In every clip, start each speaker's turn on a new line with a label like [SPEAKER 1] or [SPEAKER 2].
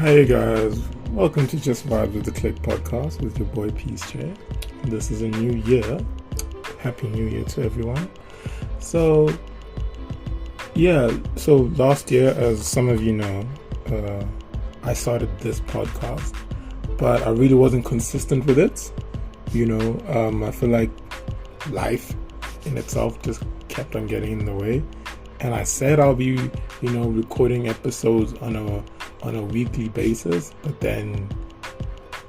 [SPEAKER 1] Hey guys, welcome to Just Vibe with the Click podcast with your boy Peace J. This is a new year. Happy New Year to everyone. So last year, as some of you know, I started this podcast, but I really wasn't consistent with it. I feel like life in itself just kept on getting in the way. And I said I'll be, recording episodes on a weekly basis, but then,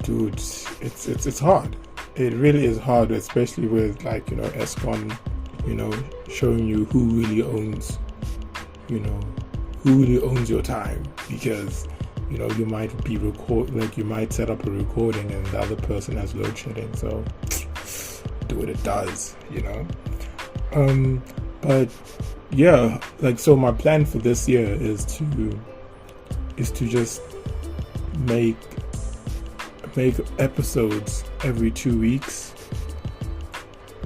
[SPEAKER 1] dude, it's hard. It really is hard, especially with Escon, showing you who really owns your time, because you might be you might set up a recording and the other person has load shedding, so do what it does, but yeah, so my plan for this year is to just make episodes every 2 weeks.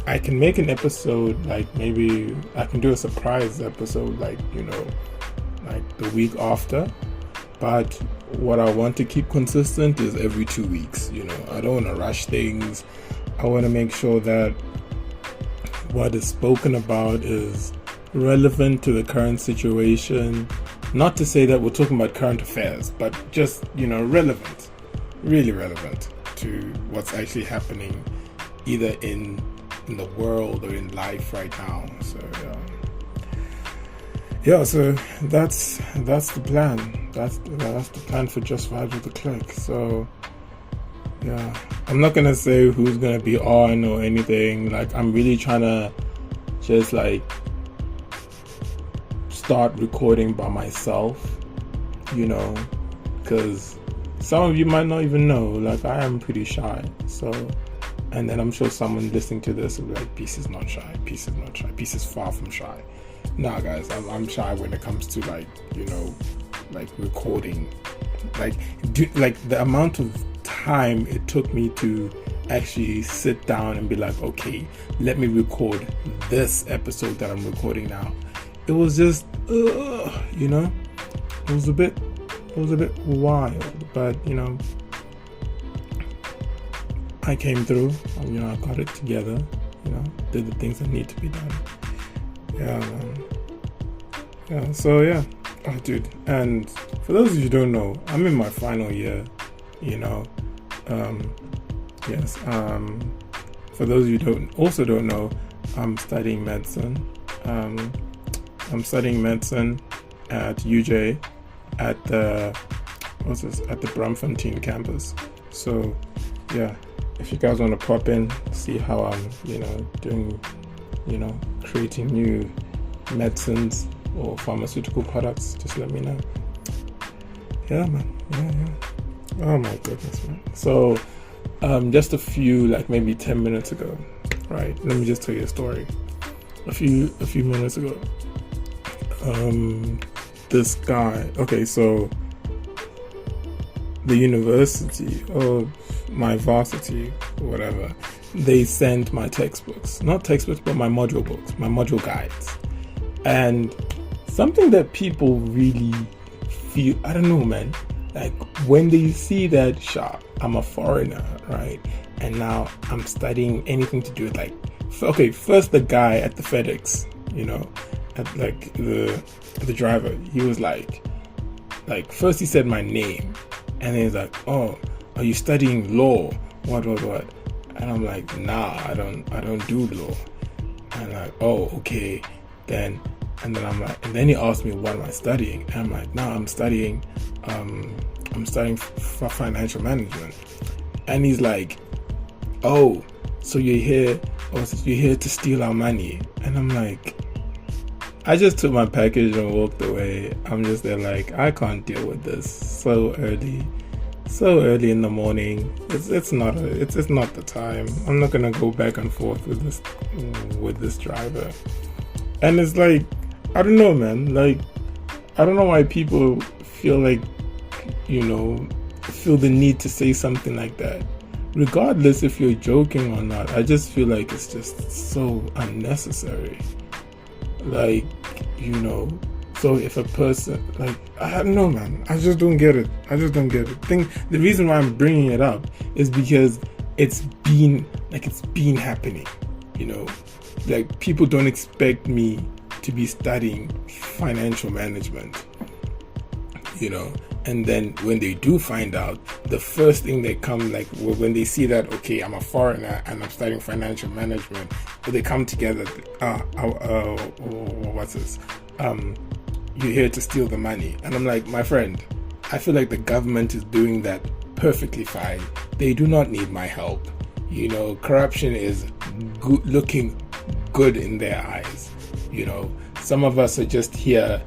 [SPEAKER 1] I can make an episode, maybe I can do a surprise episode, the week after, but what I want to keep consistent is every 2 weeks. I don't want to rush things. I want to make sure that what is spoken about is relevant to the current situation. Not to say that we're talking about current affairs, but just, relevant, really relevant to what's actually happening either in the world or in life right now. So that's the plan. That's the plan for Just Vibes with the Click. So yeah, I'm not gonna say who's gonna be on or anything. I'm really trying to just start recording by myself, because some of you might not even know, I am pretty shy. So, and then I'm sure someone listening to this will be like, Peace is not shy. Peace is far from shy. Nah, guys, I'm shy when it comes to recording. The amount of time it took me to actually sit down and be like, okay, let me record this episode that I'm recording now. It was just, it was a bit wild, but I came through. I got it together. Did the things that need to be done. Yeah, man. Yeah. So yeah, oh, dude. And for those of you who don't know, I'm in my final year. Yes. For those of you who don't know, I'm studying medicine. I'm studying medicine at UJ at the Braamfontein campus. So yeah, if you guys want to pop in, see how I'm doing, creating new medicines or pharmaceutical products, just let me know. Yeah, man. Yeah. Oh my goodness, man. So just a few, maybe 10 minutes ago, right? Let me just tell you a story. A few minutes ago, this guy, okay, so the university of my varsity, whatever, they sent my textbooks, not textbooks, but my module books, my module guides. And something that people really feel, I don't know, man, when they see that, I'm a foreigner, right? And now I'm studying anything to do with first the guy at the FedEx, at the driver, he was first he said my name, and then he's like, oh, are you studying law? What? And I'm like, nah, I don't do law. And oh, okay, then. And then I'm like, and then he asked me, what am I studying? And I'm like, I'm studying for financial management. And he's like, oh, so you're here to steal our money? And I'm like, I just took my package and walked away. I'm just there I can't deal with this so early in the morning. It's not the time. I'm not gonna go back and forth with this driver. And it's I don't know, man. I don't know why people feel feel the need to say something like that. Regardless if you're joking or not, I just feel it's just so unnecessary. So if a person, like, I don't know, man, I just don't get it. The reason why I'm bringing it up is because it's been happening, like people don't expect me to be studying financial management, and then when they do find out, the first thing they come, like when they see that, okay, I'm a foreigner and I'm studying financial management, but they come together, what's this? You're here to steal the money. And I'm like, my friend, I feel like the government is doing that perfectly fine. They do not need my help. Corruption is looking good in their eyes. Some of us are just here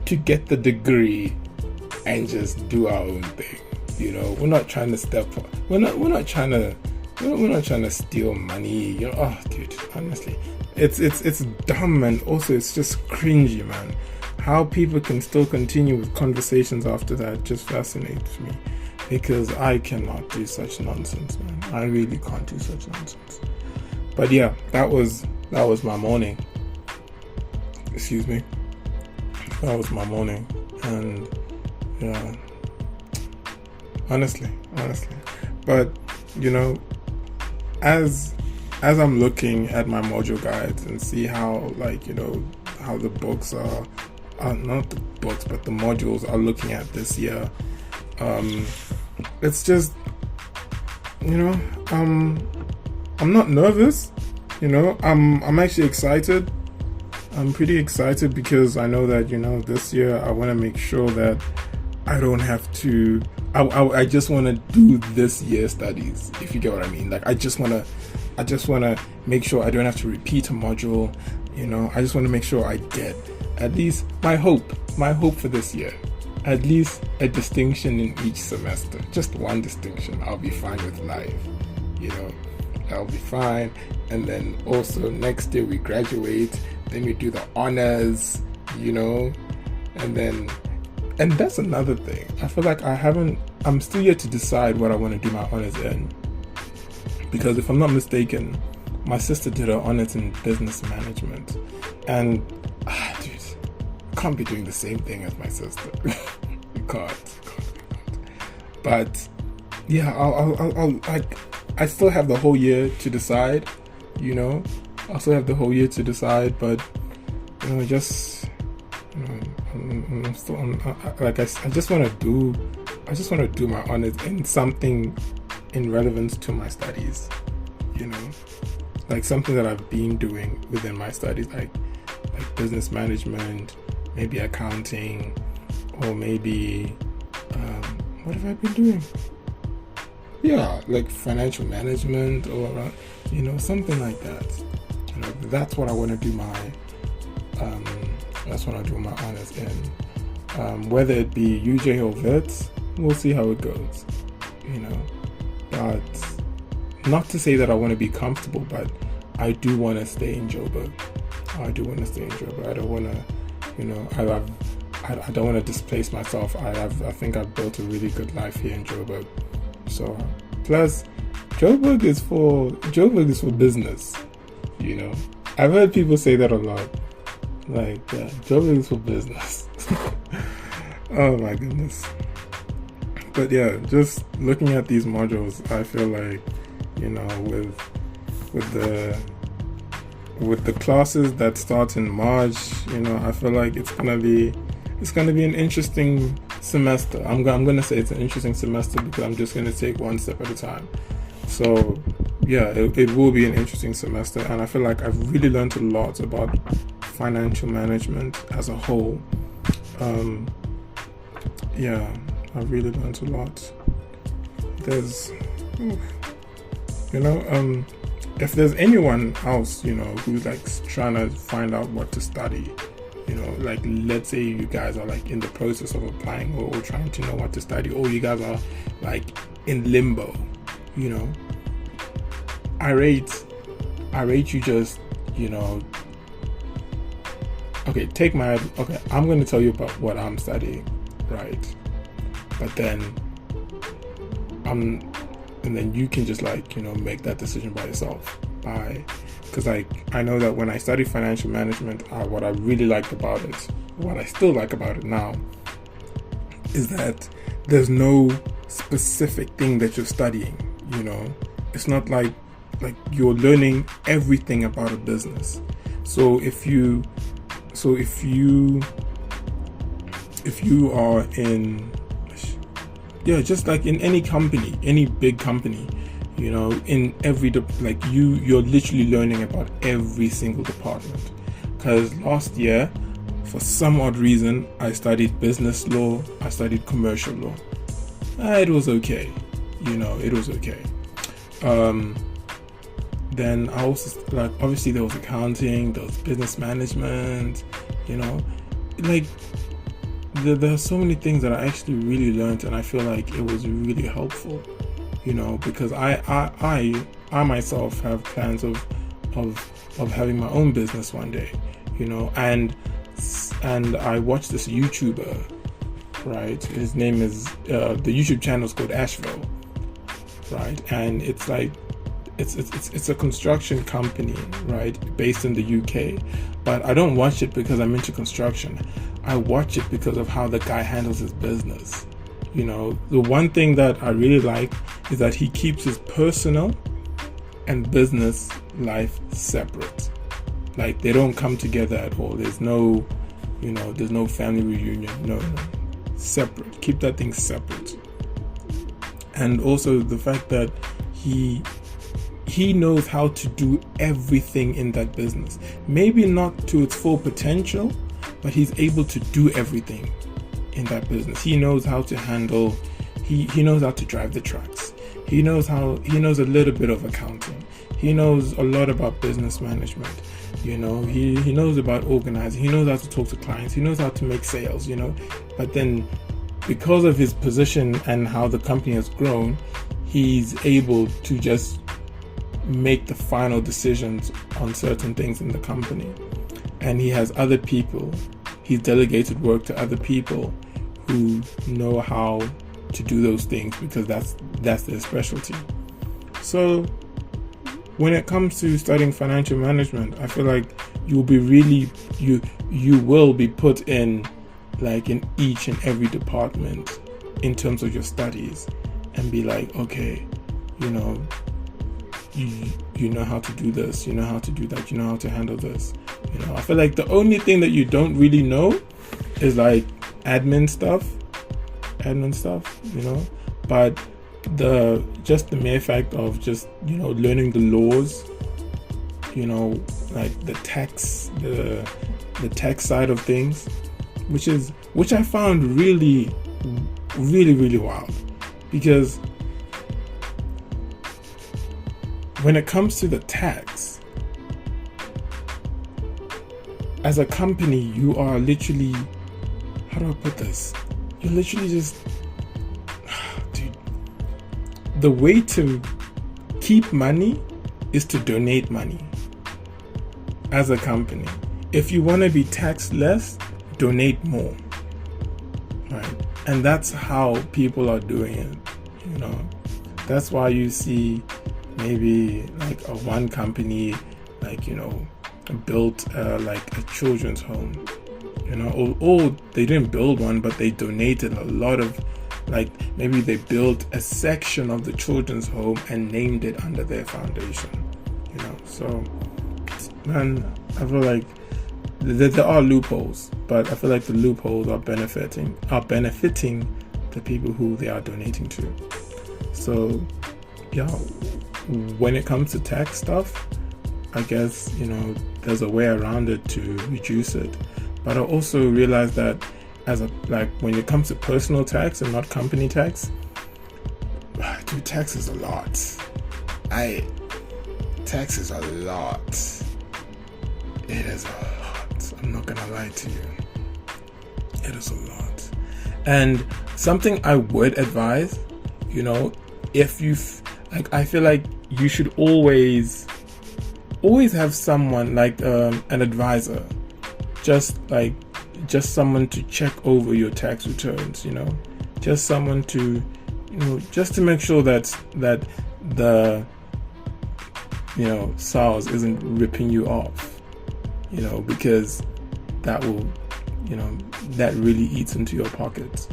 [SPEAKER 1] to get the degree and just do our own thing. We're not trying to we're not trying to steal money. Oh, dude, honestly, it's dumb, and also it's just cringy, man. How people can still continue with conversations after that just fascinates me, because I cannot do such nonsense, man. I really can't do such nonsense. But yeah, that was my morning. Excuse me. That was my morning, and yeah, honestly. But as I'm looking at my module guides and see how, how the books are, not the books, but the modules are looking at this year, it's just, I'm not nervous, I'm actually excited. I'm pretty excited because I know that, this year I want to make sure that I don't have to, I just want to do this year's studies, if you get what I mean. Like, I just want to make sure I don't have to repeat a module, I just want to make sure I get at least my hope for this year, at least a distinction in each semester, just one distinction. I'll be fine with life, I'll be fine. And then also next year we graduate, then we do the honors, and that's another thing. I feel like I'm still yet to decide what I want to do my honors in, because if I'm not mistaken, my sister did her honors in business management, and dude, I can't be doing the same thing as my sister. You can't. But yeah, I still have the whole year to decide, I still have the whole year to decide, but I just want to do my honors in something in relevance to my studies, like something that I've been doing within my studies, like business management, maybe accounting, or maybe what have I been doing? Yeah, like financial management, or something like that. That's what I want to do my honors in. Whether it be UJ or VETS, we'll see how it goes. But not to say that I want to be comfortable, but I do want to stay in Joburg. I don't want to, I don't want to displace myself. I think I've built a really good life here in Joburg. So, plus, Joburg is for business. I've heard people say that a lot. Like, Joburg is for business. Oh my goodness. But yeah, just looking at these modules, I feel like, with the classes that start in March, I feel like it's gonna be an interesting semester. I'm gonna say it's an interesting semester because I'm just gonna take one step at a time. So yeah, it will be an interesting semester, and I feel like I've really learned a lot about financial management as a whole. Yeah, I've really learned a lot. If there's anyone else, who's like trying to find out what to study, like let's say you guys are like in the process of applying or trying to know what to study, or you guys are like in limbo, I rate you just, I'm going to tell you about what I'm studying, right? But then and then you can just make that decision by yourself. Because I know that when I studied financial management, what I really liked about it what I still like about it now is that there's no specific thing that you're studying. It's not like you're learning everything about a business. So if you are in, just like in any company, any big company, in every you're literally learning about every single department. Because last year, for some odd reason, I studied business law, I studied commercial law. It was okay, it was okay. Then I also, obviously there was accounting, there was business management, there are so many things that I actually really learned, and I feel like it was really helpful, because I myself have plans of having my own business one day, and I watched this YouTuber, right? His name is the YouTube channel is called Asheville, right? And it's like it's a construction company, right, based in the UK. But I don't watch it because I'm into construction. I watch it because of how the guy handles his business. The one thing that I really like is that he keeps his personal and business life separate. Like, they don't come together at all. There's no family reunion. No, separate. Keep that thing separate. And also the fact that he knows how to do everything in that business. Maybe not to its full potential, but he's able to do everything in that business. He knows how to handle, he knows how to drive the trucks. He knows a little bit of accounting. He knows a lot about business management. He knows about organizing. He knows how to talk to clients. He knows how to make sales, But then, because of his position and how the company has grown, he's able to just make the final decisions on certain things in the company. And he has other people. He's delegated work to other people who know how to do those things, because that's their specialty. So when it comes to studying financial management, I feel like you will be put in in each and every department in terms of your studies, and be like, okay, you know how to do this, you know how to do that, you know how to handle this. I feel like the only thing that you don't really know is admin stuff, but the mere fact of just learning the laws, the tax side of things, which I found really, really, really wild, because when it comes to the tax, as a company, you are literally, how do I put this? You're literally just, dude, the way to keep money is to donate money as a company. If you want to be taxed less, donate more, right? And that's how people are doing it, That's why you see maybe one company built a children's home, or they didn't build one, but they donated a lot of, maybe they built a section of the children's home and named it under their foundation, so, man, I feel like there are loopholes, but I feel like the loopholes are benefiting the people who they are donating to. So yeah, when it comes to tax stuff, I guess there's a way around it to reduce it, but I also realized that when it comes to personal tax and not company tax, dude, tax is a lot. Tax is a lot. It is a lot. I'm not gonna lie to you. It is a lot. And something I would advise, if you I feel like you should always have someone an advisor, just someone to check over your tax returns, just someone to just to make sure that the SARS isn't ripping you off, because that will that really eats into your pockets,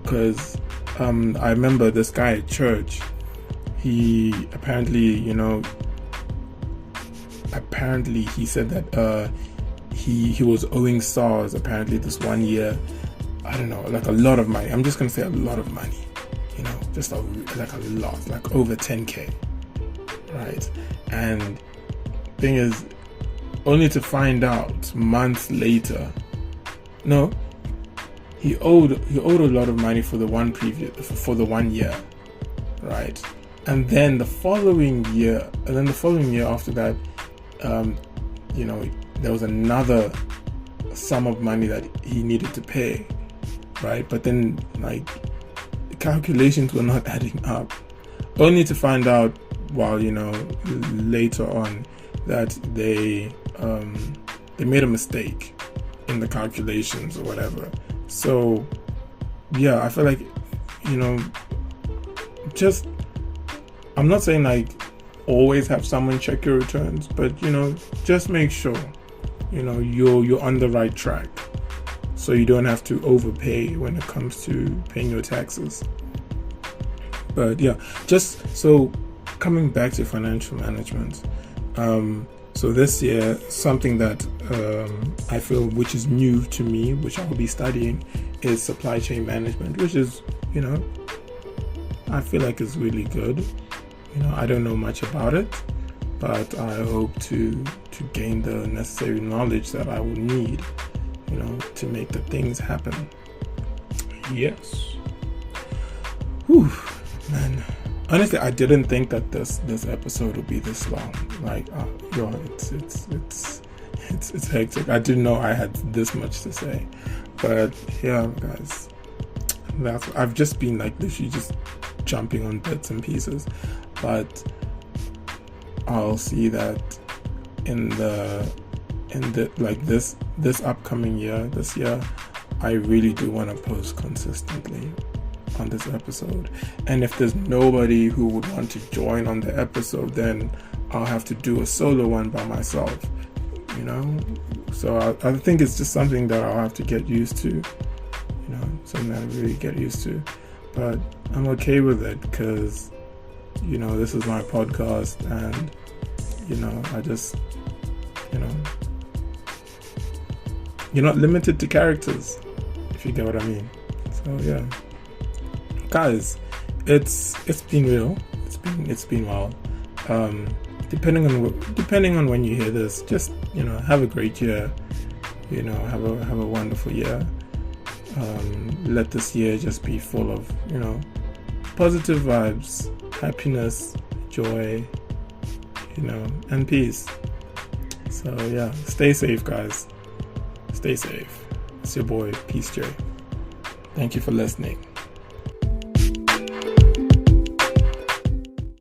[SPEAKER 1] because I remember this guy at church. He apparently he said that he was owing SARS apparently this one year, I don't know, like a lot of money. I'm just gonna say a lot of money, just like a lot, like over 10K, right? And thing is, only to find out months later, no, he owed a lot of money for the one year, right? And then the following year after that, there was another sum of money that he needed to pay, right? But then, like, the calculations were not adding up, only to find out later on that they made a mistake in the calculations or whatever. So yeah, I feel like, just, I'm not saying like always have someone check your returns, but just make sure you're on the right track, so you don't have to overpay when it comes to paying your taxes. But yeah, just so coming back to financial management, so this year, something that I feel which is new to me, which I will be studying, is supply chain management, which is, I feel like is really good. I don't know much about it, but I hope to gain the necessary knowledge that I will need, to make the things happen. Yes. Whew, man. Honestly, I didn't think that this episode would be this long. Like, it's hectic. I didn't know I had this much to say, but yeah, guys, I've just been like literally just jumping on bits and pieces, but I'll see that in the like this upcoming year, this year, I really do want to post consistently on this episode. And if there's nobody who would want to join on the episode, then I'll have to do a solo one by myself, so I think it's just something that I'll have to get used to, something that I really get used to, but I'm okay with it, because this is my podcast, and I just you're not limited to characters, if you get what I mean. So yeah, guys, it's been real. It's been wild. Depending on when you hear this, just have a great year. Have a wonderful year. Let this year just be full of positive vibes, happiness, joy, and peace. So yeah, stay safe, guys. Stay safe. It's your boy Peace J. Thank you for listening.